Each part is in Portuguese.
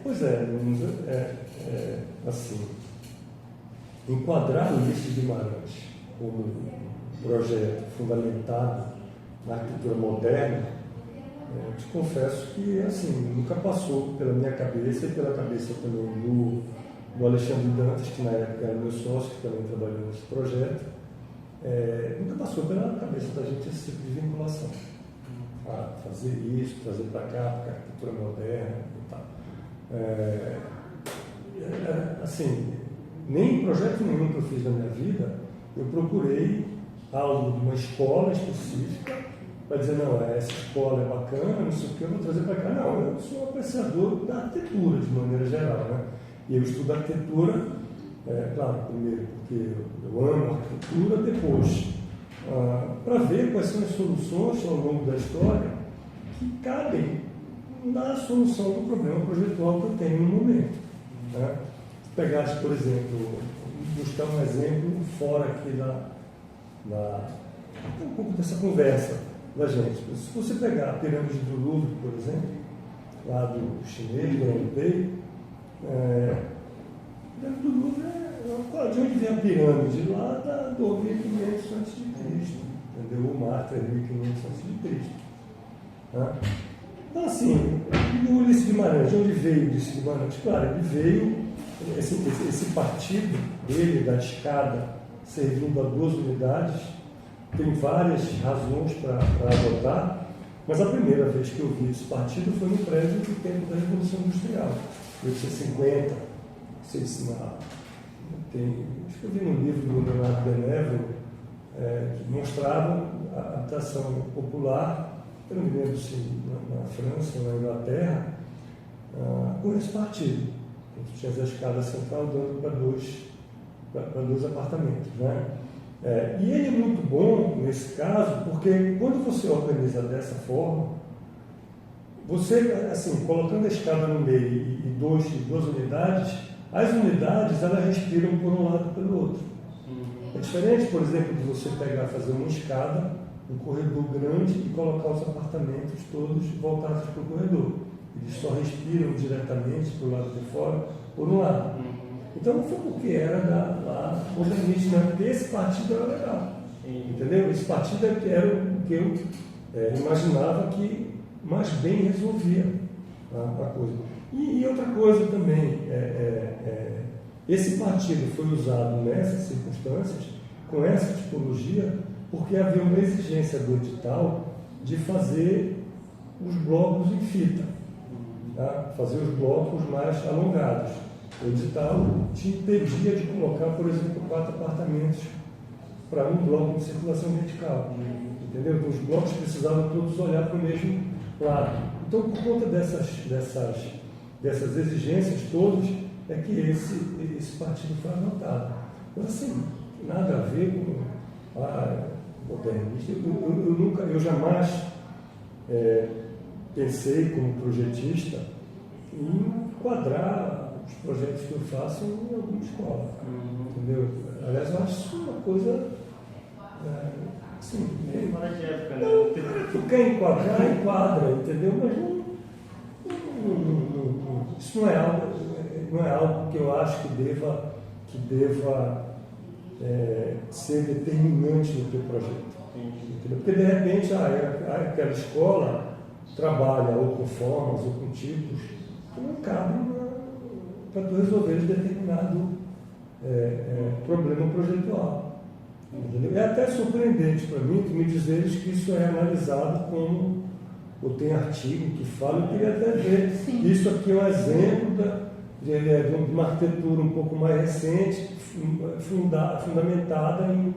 Pois é, assim, enquadrar o Ulisses Guimarães como um projeto fundamentado na arquitetura moderna, te confesso que, assim, nunca passou pela minha cabeça e pela cabeça também do Alexandre Dantas, que na época era meu sócio, que também trabalhou nesse projeto, nunca passou pela cabeça da gente esse tipo de vinculação. Fazer isso, trazer para cá, para a arquitetura moderna e tal. Assim, nem projeto nenhum que eu fiz na minha vida, eu procurei algo de uma escola específica para dizer, não, essa escola é bacana, não sei o que, eu vou trazer para cá. Não, eu sou um apreciador da arquitetura, de maneira geral, né? E eu estudo arquitetura, claro, primeiro porque eu amo a arquitetura, depois para ver quais são as soluções ao longo da história que cabem na solução do problema projetual que eu tenho no momento. Né? Se pegasse, por exemplo, buscar um exemplo fora aqui um pouco dessa conversa da gente. Se você pegar a pirâmide do Louvre, por exemplo, lá do chinês, do europeu, a pirâmide do Louvre de onde vem a pirâmide? Lá do 1500 a.C., entendeu? O mar 3500 a.C. Tá? Então, assim, o Ulisses Guimarães, de onde veio o Ulisses Guimarães? Claro, ele veio, esse partido dele, da escada, servindo a 2 unidades, tem várias razões para adotar, mas a primeira vez que eu vi esse partido foi no prédio do tempo da Revolução Industrial, 1850, não sei se acho que eu vi no livro do Leonardo Benévolo, que mostrava a habitação popular, eu não me lembro se na França ou na Inglaterra, com esse partido. Tinha a escada central dando para dois apartamentos. Né? E ele é muito bom nesse caso, porque quando você organiza dessa forma, você, assim, colocando a escada no meio e duas unidades, as unidades, elas respiram por um lado e pelo outro. É diferente, por exemplo, de você fazer uma escada, um corredor grande e colocar os apartamentos todos voltados para o corredor. Eles só respiram diretamente para o lado de fora, por um lado. Então, não foi porque era lá modernista, porque esse partido era legal. Entendeu? Esse partido era o que eu imaginava que mais bem resolvia a coisa. E outra coisa também, esse partido foi usado nessas circunstâncias, com essa tipologia, porque havia uma exigência do edital de fazer os blocos em fita, tá? Fazer os blocos mais alongados. O edital te impedia de colocar, por exemplo, 4 apartamentos para um bloco de circulação vertical. Entendeu? Então, os blocos precisavam todos olhar para o mesmo lado. Então, por conta dessas exigências todas, é que esse partido foi adotado. Mas, assim, nada a ver com modernista. Eu jamais pensei, como projetista, em enquadrar os projetos que eu faço em alguma escola. Entendeu? Aliás, eu acho isso uma coisa assim, tu quer enquadrar, enquadra, entendeu? Mas isso não é algo que eu acho que deva ser determinante no teu projeto. Entendeu? Porque de repente aquela escola trabalha ou com formas ou com tipos que não cabem para tu resolver determinado problema projetual. Entendeu? É até surpreendente para mim me dizeres que isso é analisado como, ou tem artigo que fala, eu queria até ver. Sim. Isso aqui é um exemplo de uma arquitetura um pouco mais recente, fundamentada em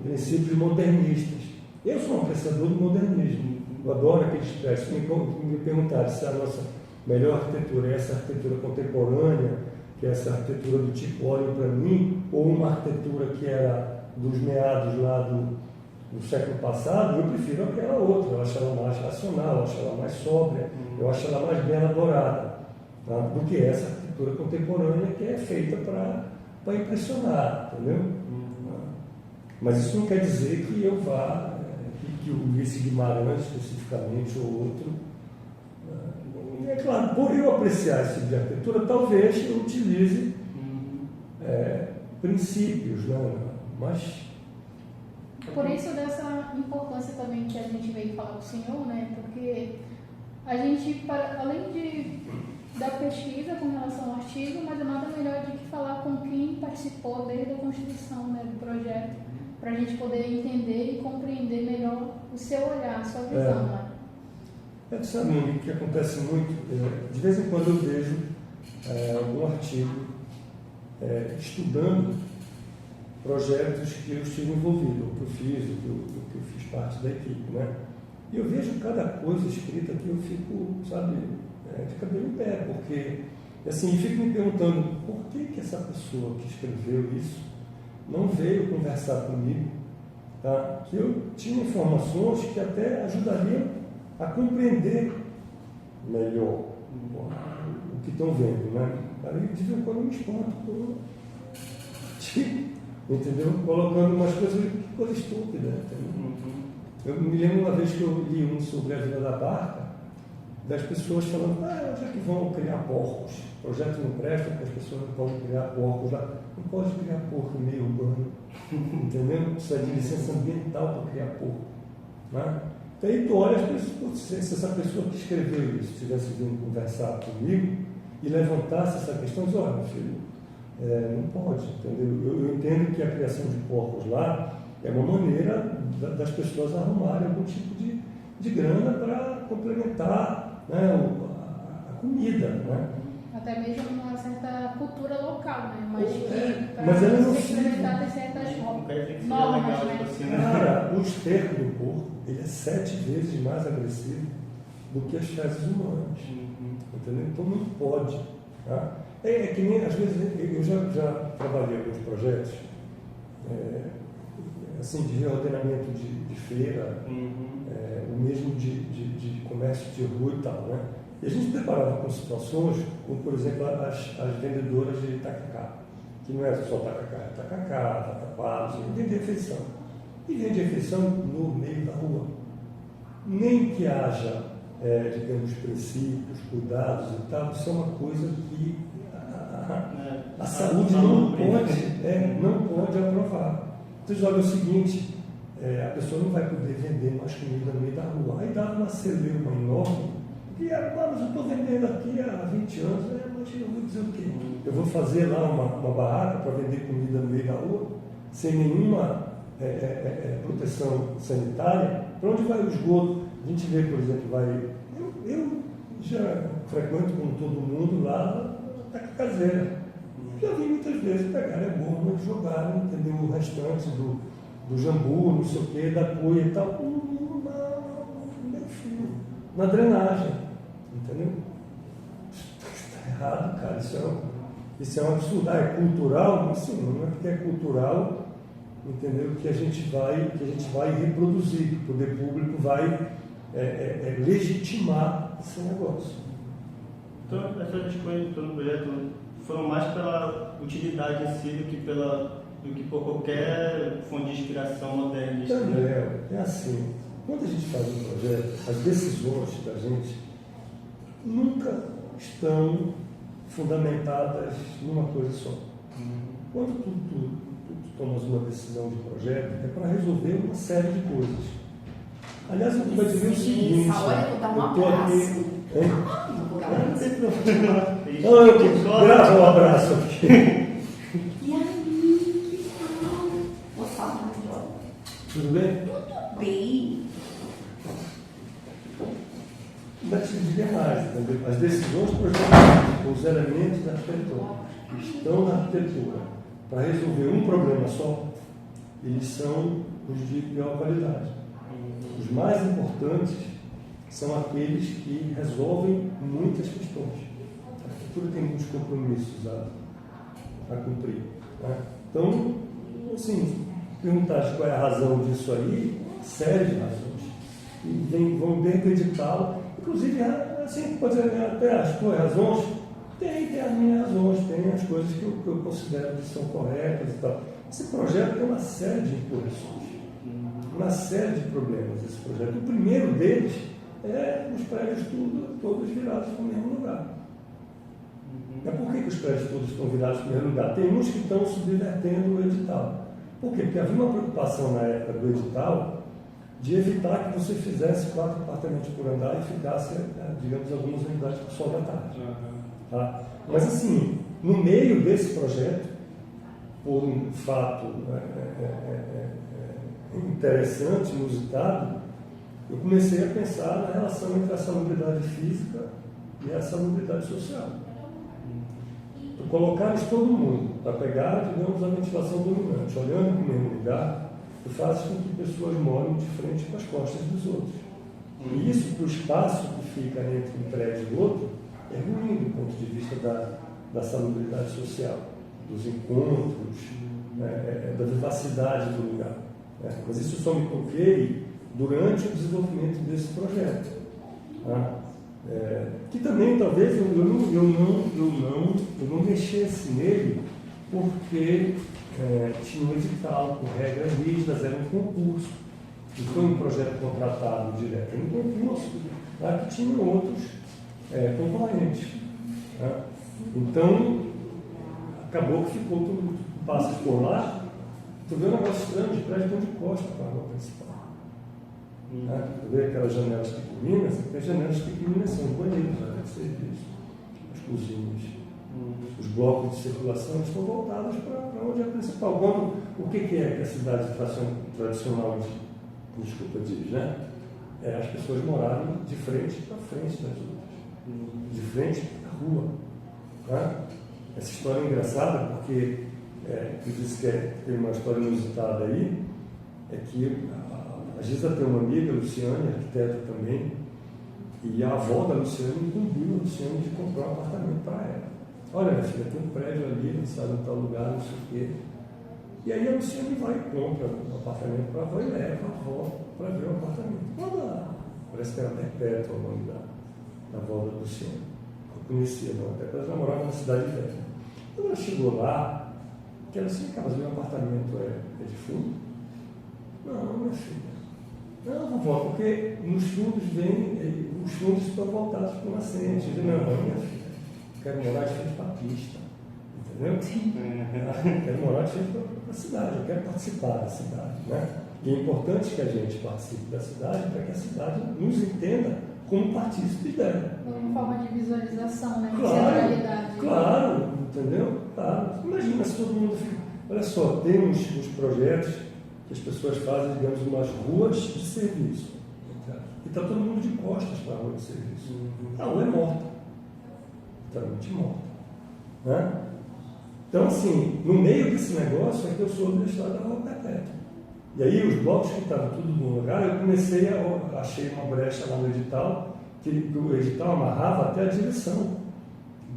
princípios modernistas. Eu sou um apreciador do modernismo, eu adoro aqueles prédios. Me perguntaram se a nossa melhor arquitetura é essa arquitetura contemporânea, que é essa arquitetura do tipo olhem para mim, ou uma arquitetura que era dos meados lá do século passado, eu prefiro aquela outra. Eu acho ela mais racional, eu acho ela mais sóbria, eu acho ela mais bem elaborada, tá? Do que essa arquitetura contemporânea que é feita para impressionar, entendeu? Mas isso não quer dizer que eu vá, que o Ulisses Guimarães especificamente ou outro, é claro, por eu apreciar esse tipo de arquitetura, talvez eu utilize princípios, né? Mas... Por isso dessa importância também que a gente veio falar com o senhor, né? Porque a gente, além da pesquisa com relação ao artigo, mas nada melhor do que falar com quem participou desde a construção, né, do projeto, para a gente poder entender e compreender melhor o seu olhar, a sua visão. Né? Sabe, o que acontece muito, de vez em quando eu vejo algum artigo estudando projetos que eu estive envolvido, que eu fiz, que eu fiz parte da equipe, né? E eu vejo cada coisa escrita que eu fico, sabe, de cabelo em pé, porque, assim, fico me perguntando por que essa pessoa que escreveu isso não veio conversar comigo, tá? Que eu tinha informações que até ajudariam a compreender melhor o que estão vendo, né? Aí, de vez em quando, eu me espanto, entendeu? Colocando umas coisas, que coisa estúpida, entendeu? Eu me lembro uma vez que eu li um sobre a vida da barca, das pessoas falando, onde é que vão criar porcos? O projeto não presta, porque as pessoas não podem criar porcos lá. Não pode criar porco em meio urbano, entendeu? Precisa de licença ambiental para criar porco, né? Então aí tu olha as pessoas, se essa pessoa que escreveu isso tivesse vindo conversar comigo e levantasse essa questão, diz, olha, meu filho, não pode, entendeu? Eu entendo que a criação de porcos lá é uma maneira das pessoas arrumarem algum tipo de grana para complementar, né, a comida, né? Até mesmo uma certa cultura local, né? Mas ela não se implementar tem certas normas, né? Cara, o esterco do porco, ele é 7 vezes mais agressivo do que as fezes humanas, entendeu? Então não pode, tá? É que nem, às vezes, eu já trabalhei em alguns projetos, assim, de reordenamento de feira, o mesmo de comércio de rua e tal, né? E a gente preparava com situações, como, por exemplo, as vendedoras de tacacá, que não é só tacacá, é tacacá, tacapá, vende refeição. E vende refeição no meio da rua. Nem que haja, digamos, princípios, cuidados e tal, isso é uma coisa que a saúde não pode aprovar. Então, olha o seguinte, a pessoa não vai poder vender mais comida no meio da rua. Aí dá uma celeuma enorme, e mas eu estou vendendo aqui há 20 anos, mas eu vou dizer o quê? Eu vou fazer lá uma barraca para vender comida no meio da rua, sem nenhuma proteção sanitária. Para onde vai o esgoto? A gente vê, por exemplo, eu já frequento, como todo mundo, lá na caseira. Já vi muitas vezes pegaram a bomba e jogaram, entendeu? O restante do jambu, não sei o quê, da cuia e tal, na drenagem, entendeu? Está errado, cara, isso é um absurdo. É cultural? Sim, não é porque é cultural, entendeu? Que a gente vai reproduzir, que o poder público vai legitimar esse negócio. Então, essas escolhas do projeto foram mais pela utilidade em si do que por qualquer fonte de inspiração modernista. É assim, quando a gente faz um projeto, as decisões da gente nunca estão fundamentadas numa coisa só. Quando tu tomas uma decisão de projeto, é para resolver uma série de coisas. Aliás, eu vou dizer o seguinte, olha, vou dar um abraço. Não tem problema. Eu gravo um abraço aqui. E aí, que tal? Gostava do jogo? Tudo bem? Tudo bem. Ainda te diria mais, entendeu? As decisões projetais, os elementos da arquitetura, que estão na arquitetura, para resolver um problema só, eles são os de pior qualidade. Os mais importantes são aqueles que resolvem muitas questões. A arquitetura tem muitos compromissos a cumprir, né? Então, assim, perguntar qual é a razão disso aí, série de razões. E vão bem acreditá-lo. Inclusive, assim, pode dizer, até as tuas razões, tem as minhas razões, tem as coisas que eu considero que são corretas e tal. Esse projeto tem uma série de imposições, uma série de problemas, esse projeto. O primeiro deles os prédios todos virados para o mesmo lugar. Por que os prédios todos estão virados para o mesmo lugar? Tem uns que estão subvertendo o edital. Por quê? Porque havia uma preocupação na época do edital de evitar que você fizesse 4 apartamentos por andar e ficasse, digamos, algumas unidades por sol da tarde. Tá? Mas assim, no meio desse projeto, por um fato interessante, inusitado, eu comecei a pensar na relação entre a salubridade física e a salubridade social. Colocares todo mundo para pegar, digamos, a ventilação dominante, olhando para o mesmo lugar, e faz com que pessoas morem de frente para as costas dos outros. E isso, para o espaço que fica entre um prédio e outro, é ruim do ponto de vista da salubridade social, dos encontros, da vivacidade do lugar. Mas isso só me toquei durante o desenvolvimento desse projeto. Que também talvez eu não mexesse nele porque tinha um edital com regras rígidas, era um concurso. E foi um projeto contratado direto em concurso, que tinha outros concorrentes. Então, acabou que ficou tudo, passas por lá, tu vê um negócio estranho, os prédios estão de costa para a rua principal. Tu vê aquelas janelas pequeninas, as janelas pequeninas são os banheiros, de serviço, as cozinhas, os blocos de circulação estão voltados para onde é a principal. O que é que a cidade tradicional diz, né? As pessoas morarem de frente para frente das outras, de frente para a rua. Essa história é engraçada porque tu disse que tem uma história inusitada aí, é que a Giza tem uma amiga, Luciane, arquiteta também, e a avó da Luciane incumbiu a Luciane de comprar um apartamento para ela. Olha, minha filha, tem um prédio ali, não sabe em tal lugar, não sei o quê. E aí a Luciane vai e compra um apartamento para a avó e leva a avó para ver o apartamento. Parece que era Perpétua o nome da avó da Luciane. Eu conhecia, não, até porque ela já morava na cidade velha. Quando ela chegou lá, que ela disse, mas meu apartamento é de fundo? Não, minha filha. Não, vovó, porque nos fundos os fundos estão voltados para o nascente. Eu disse, não, minha filha, quero morar de frente para a pista. Entendeu? Quero morar de frente para a cidade, eu quero participar da cidade. Né? E é importante que a gente participe da cidade para que a cidade nos entenda como partícipes dela. Uma forma de visualização, né? Claro, centralidade. Claro, entendeu? Claro. Imagina se todo mundo fica. Olha só, tem uns projetos que as pessoas fazem, digamos, umas ruas de serviço. E está todo mundo de costas para a rua de serviço. A rua é morta. Totalmente morta. Né? Então, assim, no meio desse negócio é que eu soube da história da Rua Perpétua. E aí, os blocos que estavam tudo no lugar, eu comecei achei uma brecha lá no edital, que o edital amarrava até a direção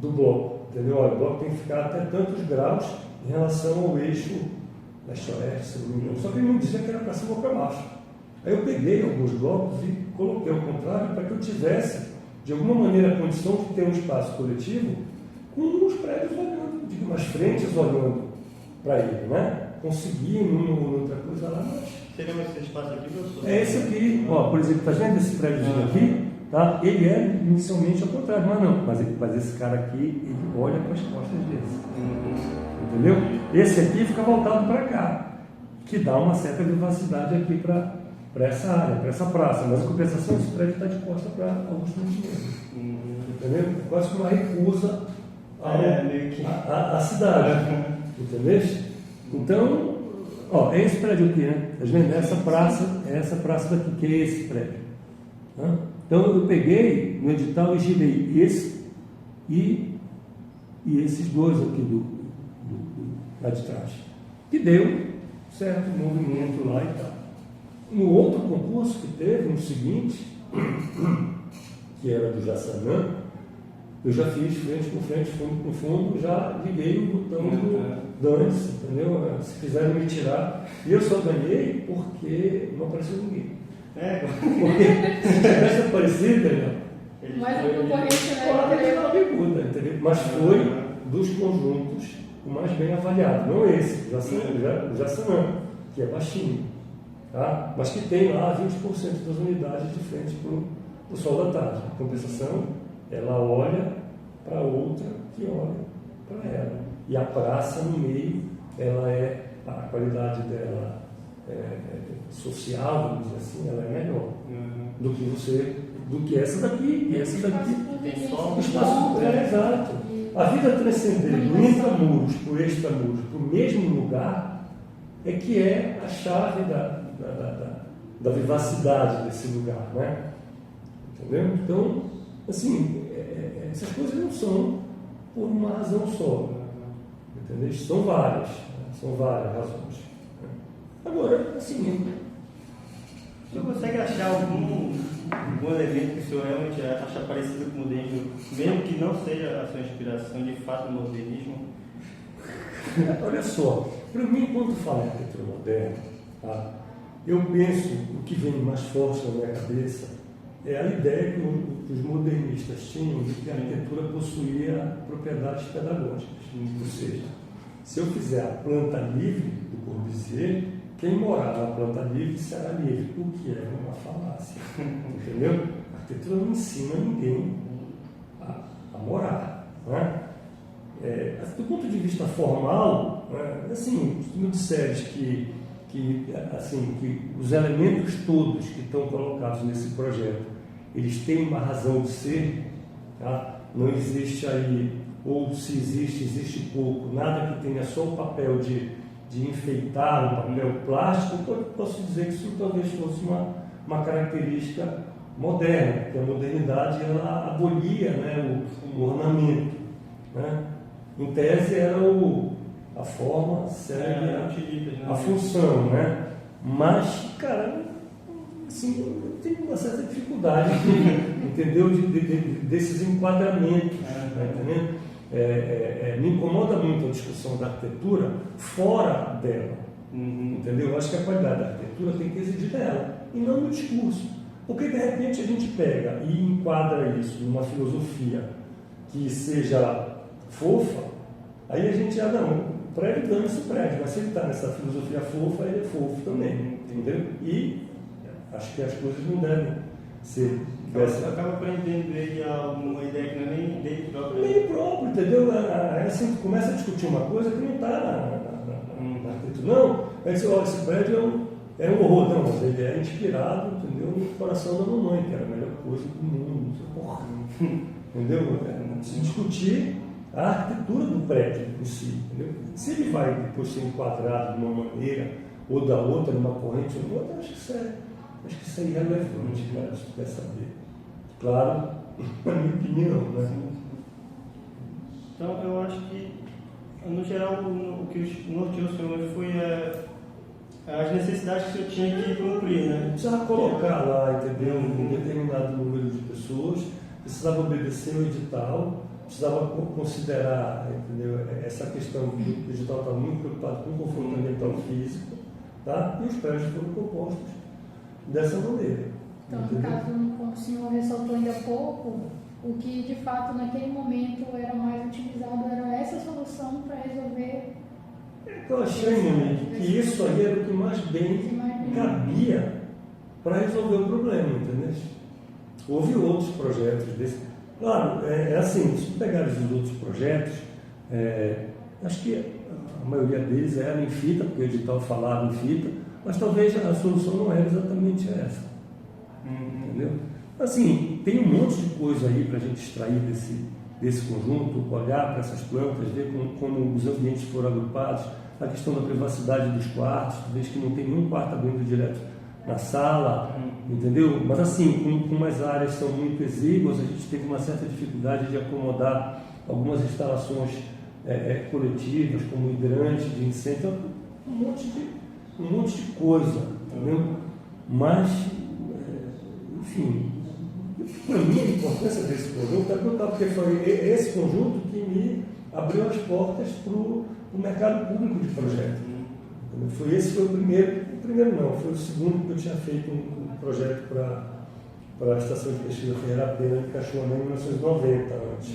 do bloco. Entendeu? Olha, o bloco tem que ficar até tantos graus em relação ao eixo leste-oeste, se não me engano. Só que ele não dizia que era para cima ou para baixo. Aí eu peguei alguns blocos e coloquei ao contrário para que eu tivesse, de alguma maneira, a condição de ter um espaço coletivo com os prédios olhando, digo, as frentes olhando para ele, né? Consegui uma ou outra coisa lá, mas... Seria esse espaço aqui, professor? É esse aqui, ó, por exemplo, está vendo esse prédiozinho aqui? Tá? Ele é inicialmente ao contrário, mas não. Mas esse cara aqui, ele olha para as costas desse. Entendeu? Esse aqui fica voltado para cá, que dá uma certa vivacidade aqui para essa área, para essa praça. Mas a compensação, esse prédio está de costa para Augusto Montenegro. Entendeu? É quase que uma recusa à cidade. Entendeu? Então, ó, é esse prédio aqui, né? Tá vendo? Essa praça daqui, que é esse prédio. Tá? Então eu peguei no edital e girei esse e esses dois aqui lá de trás. Que deu certo movimento lá e tal. No outro concurso que teve, no seguinte, que era do Jaçanã, eu já fiz frente com frente, fundo com fundo, já liguei o botão do dane-se, entendeu? Se quiserem me tirar. E eu só ganhei porque não apareceu ninguém. Porque se tivesse aparecido, Daniel, mas a concorrência entendeu? Mas foi dos conjuntos o mais bem avaliado, não esse, o Jaçanã, que é baixinho, tá? Mas que tem lá 20% das unidades de frente o sol da tarde. A compensação, ela olha para outra que olha para ela. E a praça no meio, ela a qualidade dela social, vamos dizer assim, ela é melhor do que essa daqui. E essa daqui Tem só o espaço exato. A vida transcender do intramuros para o extramuros, para o mesmo lugar, é que é a chave da vivacidade desse lugar, né? Entendeu? Então, assim, essas coisas não são por uma razão só, entendeu? São várias razões. Agora, assim, O senhor consegue achar algum elemento que o senhor realmente acha parecido com o modernismo, mesmo que não seja a sua inspiração, de fato, no modernismo? olha só, para mim, quando fala em arquitetura moderna, tá, eu penso, o que vem mais forte na minha cabeça é a ideia que os modernistas tinham de que a arquitetura possuía propriedades pedagógicas. Ou seja, se eu fizer a planta livre do Corbusier, quem morar na planta livre será livre, o que é uma falácia. Entendeu? A arquitetura não ensina ninguém a morar. Né? Do ponto de vista formal, assim, se tu me disseres que os elementos todos que estão colocados nesse projeto, eles têm uma razão de ser, tá? Não existe aí, ou se existe pouco, nada que tenha só o papel de enfeitar, um papel plástico, eu posso dizer que isso talvez fosse uma característica moderna, porque a modernidade ela abolia, né, o ornamento. Né? Em tese era a forma segue a função, né? Mas, cara, assim, eu tenho uma certa dificuldade, entendeu? Desses enquadramentos, tá entendendo? Me incomoda muito a discussão da arquitetura fora dela, entendeu? Eu acho que a qualidade da arquitetura tem que residir nela, e não no discurso. Porque, de repente, a gente pega e enquadra isso numa filosofia que seja fofa, aí a gente não, o prédio dane-se o prédio, mas se ele está nessa filosofia fofa, ele é fofo também, entendeu? E acho que as coisas não devem ser Você acaba aprendendo ele uma ideia que não é nem dele próprio. Nem próprio, entendeu? Assim, tu começa a discutir uma coisa que não está na arquitetura. Não, aí você olha, esse prédio é um horror, não, mas ele é inspirado, entendeu? No coração da mamãe, que era a melhor coisa do mundo, porra, entendeu? Se discutir a arquitetura do prédio em si, entendeu? Se ele vai depois ser enquadrado de uma maneira ou da outra, numa corrente ou outra, acho que isso é irrelevante, cara, se tu quer saber. Claro, na minha opinião, né? Então, eu acho que, no geral, o que norteou o senhor foi as necessidades que o senhor tinha que cumprir, né? Precisava colocar lá, entendeu? Um determinado número de pessoas, precisava obedecer o edital, precisava considerar, entendeu? Essa questão que o edital está muito preocupado com o conforto ambiental físico, tá? E os prédios foram compostos dessa maneira. Então, no caso, como o senhor ressaltou ainda há pouco, o que de fato naquele momento era mais utilizado era essa solução para resolver. Eu achei, meu amigo, que isso aí era o que mais bem cabia para resolver o problema, entendeu? Houve outros projetos desses. Claro, assim, se pegares os outros projetos, acho que a maioria deles era em fita, porque o edital falava em fita, mas talvez a solução não era exatamente essa. Entendeu? Assim, tem um monte de coisa aí para a gente extrair desse conjunto, olhar para essas plantas, ver como os ambientes foram agrupados, a questão da privacidade dos quartos, vez que não tem nenhum quarto abrindo direto na sala, entendeu? Mas assim, como as áreas são muito exíguas, a gente teve uma certa dificuldade de acomodar algumas instalações coletivas, como hidrante de incêndio, um monte de coisa, entendeu? Mas, enfim, para mim a importância desse conjunto é brutal, porque foi esse conjunto que me abriu as portas para o mercado público de projeto. Esse foi o primeiro não, foi o segundo que eu tinha feito um projeto para a Estação de Pesquisa Ferreira Pena de Cachoeira em 1990, antes,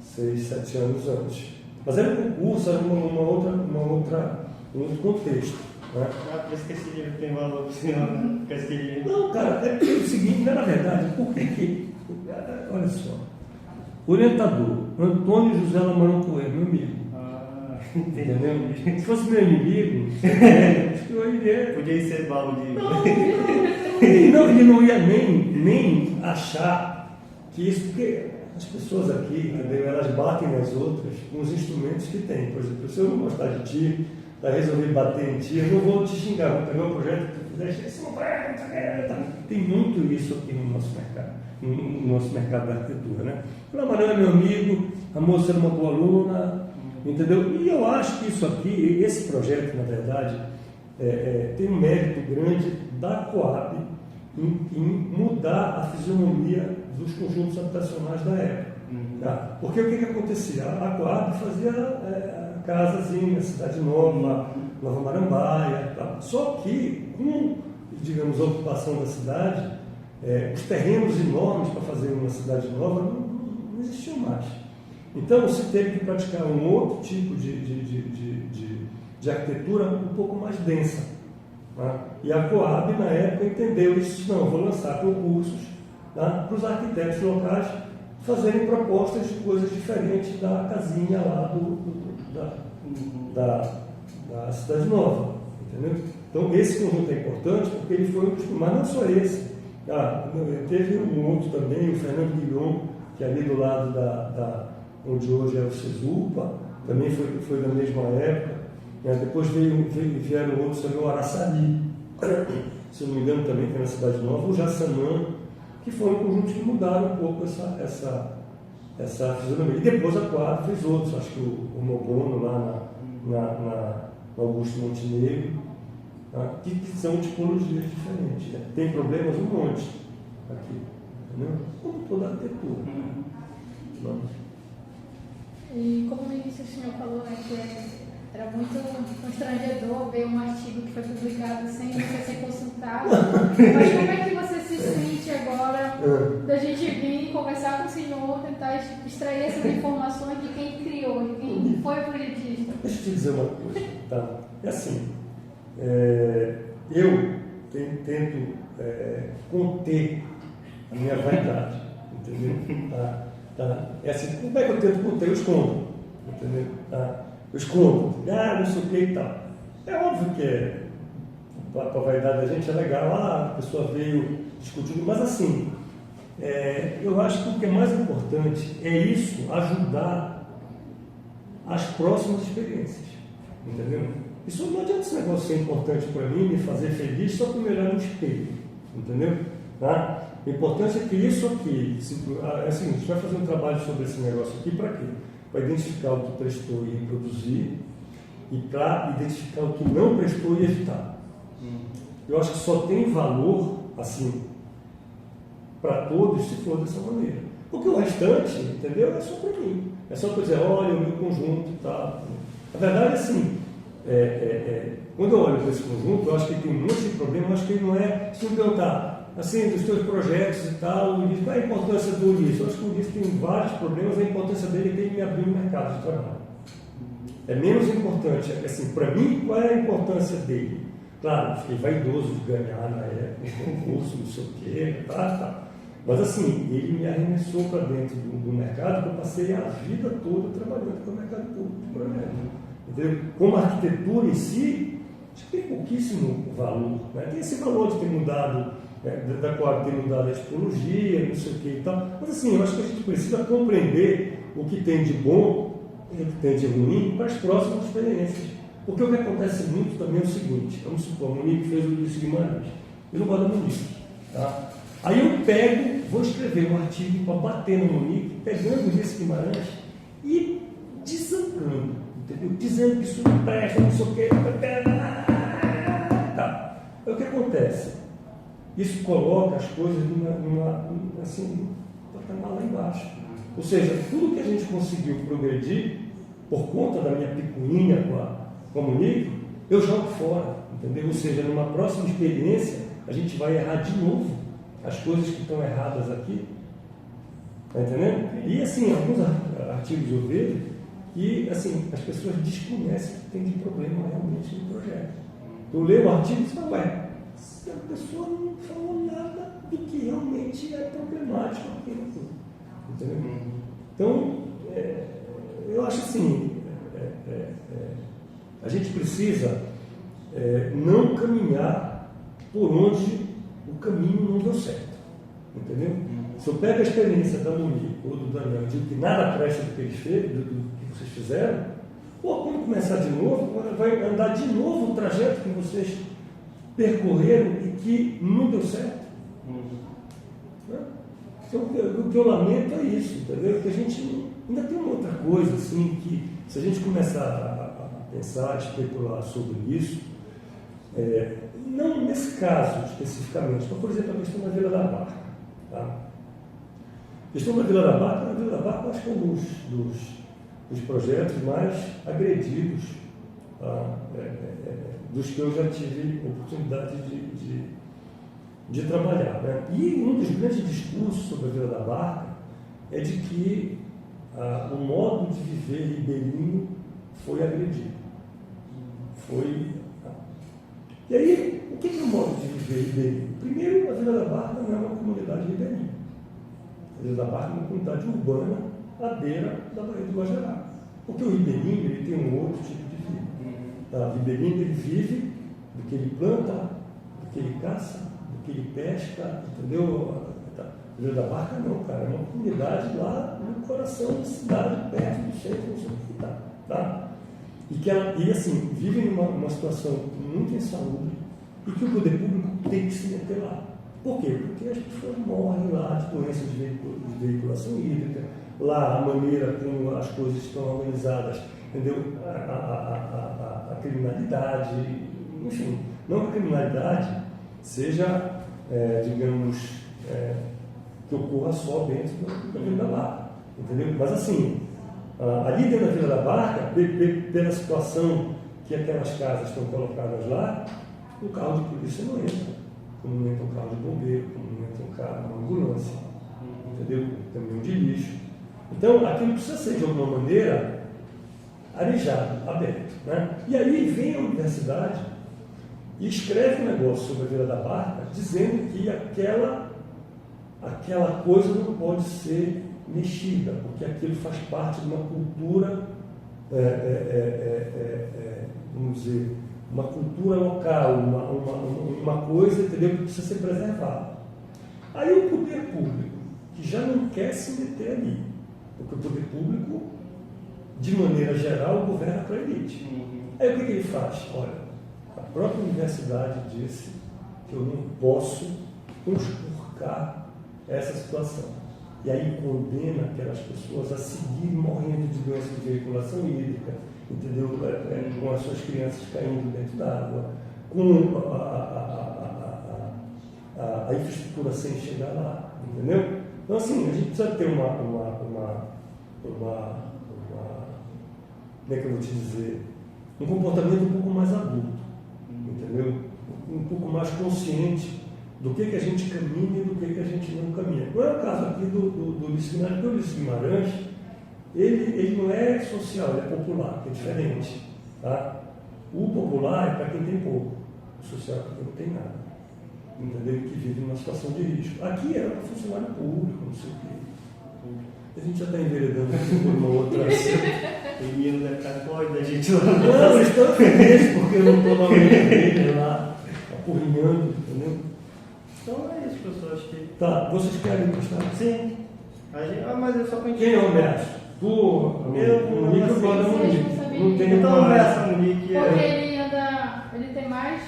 6, 7 anos antes. Mas era um concurso, era um outro contexto. Né? Ah, por isso que esse livro tem valor pro senhor, né? Porque esse livro... Não, cara, é porque é o seguinte, na verdade, por que olha só, orientador, Antônio José Lamarão Coelho, meu amigo. Ah, Entendeu? Se fosse meu inimigo, acho que eu iria. Podia ser balde. Ele não ia nem achar que isso, porque as pessoas aqui, entendeu? Elas batem nas outras com os instrumentos que têm. Por exemplo, se eu não gostar de ti, vai resolver bater em ti, eu não vou te xingar, vou pegar o projeto que tu fizeste, esse não vai, tem muito isso aqui no nosso mercado, no nosso mercado da arquitetura, né? O Lamarão é meu amigo, a moça é uma boa aluna, entendeu? E eu acho que isso aqui, esse projeto, na verdade, tem um mérito grande da Coab em mudar a fisionomia dos conjuntos habitacionais da época. Tá? Porque o que acontecia? A Coab fazia casazinha, Cidade Nova, Nova Marambaia, tá? Só que com, digamos, a ocupação da cidade, os terrenos enormes para fazer uma cidade nova não existiam mais. Então se teve que praticar um outro tipo de arquitetura um pouco mais densa. Tá? E a Coab, na época, entendeu isso. Não, vou lançar concursos, tá? Para os arquitetos locais fazerem propostas de coisas diferentes da casinha lá da Cidade Nova. Entendeu? Então, esse conjunto é importante porque ele foi um dos... Mas não só esse. Teve um outro também, o Fernando Guilhom, que é ali do lado onde hoje é o Cesupa, também foi da mesma época. Depois vieram outros também, o Araçari, se não me engano também, que é na Cidade Nova, o Jaçanã, que foram conjuntos que mudaram um pouco essa fisionomia. E depois a Coab fez outros, acho que o Mogono lá na Augusto Montenegro, tá? Que são tipologias diferentes. Né? Tem problemas um monte aqui, entendeu? Como toda arquitetura. E como no início o senhor falou, né, que era muito constrangedor ver um artigo que foi publicado sem você ser consultado. Mas como é que você se sente agora da gente vir conversar com o senhor, tentar extrair essas informações de quem criou, de quem foi o projetista? Deixa eu te dizer uma coisa, tá? É assim, eu tento conter a minha vaidade, entendeu? Tá? É assim, como é que eu tento conter? Eu escondo, entendeu? Tá? Eu escondo, não sei o que e tal. É óbvio que para a vaidade da gente é legal, a pessoa veio discutindo, mas assim, eu acho que o que é mais importante é isso, ajudar as próximas experiências, entendeu? Isso não adianta esse negócio ser importante para mim, me fazer feliz só para me olhar no espelho, entendeu? Tá? O importante é que isso aqui, é o seguinte, a gente vai fazer um trabalho sobre esse negócio aqui para quê? Para identificar o que prestou e reproduzir, e para identificar o que não prestou e evitar. Eu acho que só tem valor, assim, para todos se for dessa maneira. Porque o restante, entendeu? É só para mim. É só para dizer, olha, o meu conjunto e tal. Na verdade, assim, quando eu olho para esse conjunto, eu acho que ele tem um monte de problema, eu acho que ele não é, se eu perguntar, assim, dos teus projetos e tal, qual é a importância do Ulisses? Eu acho que o Ulisses tem vários problemas, a importância dele é que ele me abriu o mercado de trabalho. É menos importante, assim, para mim, qual é a importância dele? Claro, fiquei vaidoso de ganhar na época, concurso, não sei o quê, tá. Mas assim, ele me arremessou para dentro do mercado, que eu passei a vida toda trabalhando com o mercado público de projeto. Entendeu? Como a arquitetura em si, acho que tem pouquíssimo valor. Né? Tem esse valor de ter mudado, da qual ter mudado a tipologia, não sei o que e tal. Mas assim, eu acho que a gente precisa compreender o que tem de bom e o que tem de ruim para as próximas experiências. Porque o que acontece muito também é o seguinte, vamos supor, o Monique fez o Ulisses Guimarães. Eu não gosto da Monique. Tá? Aí eu vou escrever um artigo para bater no Monique, pegando o Ulisses Guimarães e desancando, entendeu? Dizendo que isso não presta, não sei o quê. Tá. Aí o que acontece? Isso coloca as coisas assim, patamar lá embaixo. Ou seja, tudo que a gente conseguiu progredir por conta da minha picuinha com a Monique, eu jogo fora, entendeu? Ou seja, numa próxima experiência, a gente vai errar de novo as coisas que estão erradas aqui. Está entendendo? E assim, alguns artigos eu vejo que assim, as pessoas desconhecem o que tem de problema realmente no projeto. Tu lê o artigo e diz, ué, a pessoa não falou nada do que realmente é problemático aqui. Entendeu? Então, eu acho assim, a gente precisa não caminhar por onde o caminho não deu certo. Entendeu? Se eu pego a experiência da Monique ou do Daniel e digo que nada presta do que eles fez, do que vocês fizeram, quando começar de novo, vai andar de novo o trajeto que vocês percorreram e que não deu certo. Né? Então, o que eu lamento é isso, entendeu? Que a gente ainda tem uma outra coisa, assim, que se a gente começar a pensar, a especular sobre isso, não nesse caso especificamente, mas, por exemplo, a questão da Vila da Barca. Tá? A questão da Vila da Barca, eu acho que é um dos projetos mais agredidos, tá? Dos que eu já tive oportunidade de trabalhar. Né? E um dos grandes discursos sobre a Vila da Barca é de que o modo de viver ribeirinho foi agredido. E aí, o que é o modo de viver ribeirinho? Primeiro, a Vila da Barca não é uma comunidade ribeirinha. A Vila da Barca é uma comunidade urbana à beira da Baía do Guajará. Porque o ribeirinho ele tem um outro tipo de vida. Tá? O ribeirinho ele vive do que ele planta, do que ele caça, do que ele pesca, entendeu? A Vila da Barca não, cara, é uma comunidade lá no coração da cidade, perto do centro, não sei o que tá? E assim, vive numa situação muito insalubre e que o poder público tem que se meter lá. Por quê? Porque as pessoas morrem lá de doenças de veiculação hídrica, lá a maneira como as coisas estão organizadas, entendeu? A criminalidade, enfim, não que a criminalidade seja, digamos, que ocorra só dentro da Vila da Barca, entendeu? Mas assim, ali dentro da Vila da Barca, pela situação que aquelas casas estão colocadas lá, o carro de polícia não entra, como não entra um carro de bombeiro, como não entra um carro, uma ambulância, entendeu? Caminhão de lixo. Então, aquilo precisa ser, de alguma maneira, arejado, aberto. Né? E aí vem a universidade e escreve um negócio sobre a Vila da Barca, dizendo que aquela coisa não pode ser mexida, porque aquilo faz parte de uma cultura, vamos dizer, uma cultura local, uma coisa, entendeu, que precisa ser preservada. Aí o poder público, que já não quer se meter ali, porque o poder público, de maneira geral, governa para a elite. Aí o que ele faz? Olha, a própria universidade disse que eu não posso conspurcar essa situação. E aí condena aquelas pessoas a seguir morrendo de doença de veiculação hídrica, entendeu? Com as suas crianças caindo dentro da água, com a infraestrutura sem chegar lá, entendeu? Então, assim, a gente precisa ter como é que eu vou te dizer, um comportamento um pouco mais adulto, entendeu? Um pouco mais consciente do que a gente caminha e do que a gente não caminha. Não é o caso aqui do Ulisses Guimarães, porque o Ulisses Guimarães, ele não é social, ele é popular, que é diferente. Tá? O popular é para quem tem pouco, o social é para quem não tem nada, entendeu? Que vive numa situação de risco. Aqui era para funcionário público, não sei o quê. A gente já está enveredando por uma outra. Tem menino da Cacóide, da gente lá. Não, eles estão felizes porque eu não estou na orelha dele lá, apurrinhando, entendeu? Então é isso, pessoal. Acho que. Tá, vocês querem gostar? Sim. Mas é só pra gente. Quem é o Mércio? Tu, o Nico não gosta da sei. Monique. Não tem Então não é essa Monique. Porque ele tem mais.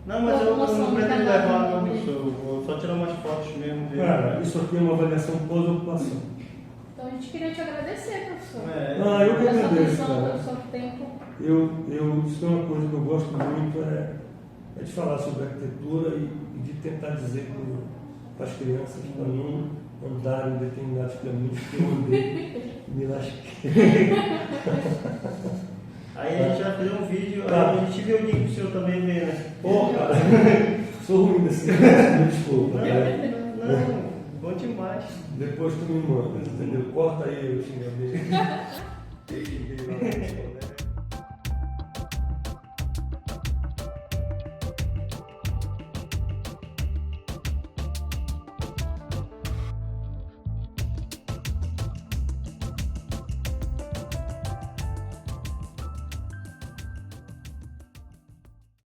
Não, mas eu não Noção, pretendo não tem levar nada. não, pessoal. Vou só tirar umas fotos mesmo. ver. Cara, isso aqui é uma avaliação pós-ocupação. Então a gente queria te agradecer, professor. Eu que Pela sua agradeço, atenção, cara. pelo seu tempo. Isso é uma coisa que eu gosto muito, é de falar sobre arquitetura e de tentar dizer para as crianças para não andarem em determinados caminhos que eu andei me lasquei. Aí a gente vai fazer um vídeo, Tá. aí a gente vê o link pro senhor também ver, né? Pô, cara, sou ruim desse negócio, me desculpa. Né? Não, bom demais. Depois tu me manda, entendeu? Corta aí o xingamento.